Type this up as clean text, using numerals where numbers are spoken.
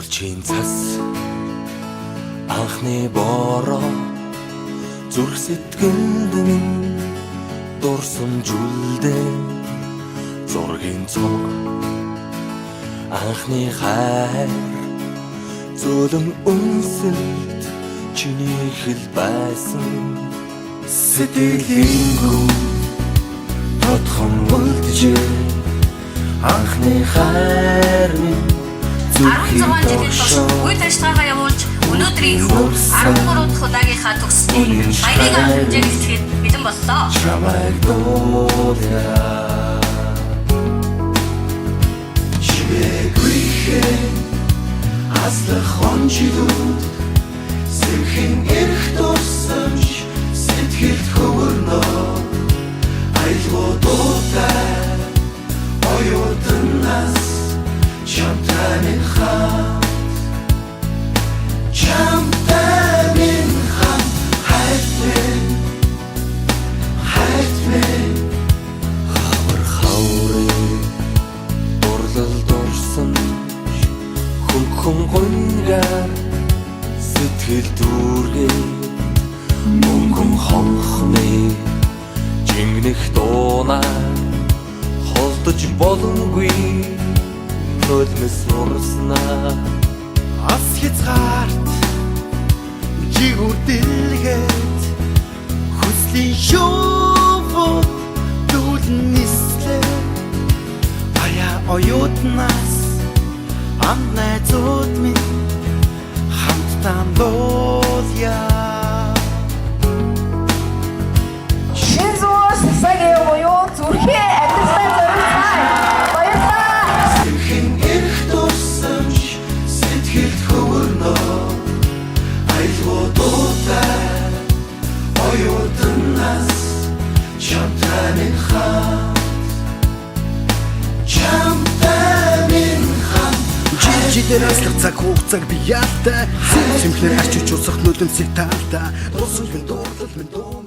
Үржийн цас анхны бороо зүрх сэтгэлд минь дурсамжуулдэ зургийн цог анхны хайр зөөлөн үнсэлт чиний хэл байсан сэтгэлийн гүн тодхон үлджээ анхны хайр минь 16 жилийн турш үйл ажиллагаагаа явуулж өнөөдрийн 13 дахь удаагийнхаа төгсөлтийг баярыг хэмжээг хэлэхэд бэлэн боллоо. Чамайг дуулаа чимээгүй аслах хончилууд сэрхэн эрх тусамж сэтгэлд хөвөрнөө айлгуудтай оюутнаас Chamтай минь хам хайт минь хавар дурлал дурсан хүн гонгаар сэтгэл дүүргээ мөнгөн хонхны жингнэх дуунаа холдож боломгүй нулимс урснаа ас хязгаарт жигүүр дэлгээд хүслийн шоувод дүүлэн нислээ аяа оюутнаас амт найзууд минь хамтдаа дуулъя Шинзуус цагийн буюу зүрхийн амьдлын зорилготой Жилээр аслах цаг хугацааг би яатай Цэмхлэр арч учруулах нулимсыг таалтаа Дуусах минь дуурлал минь дуу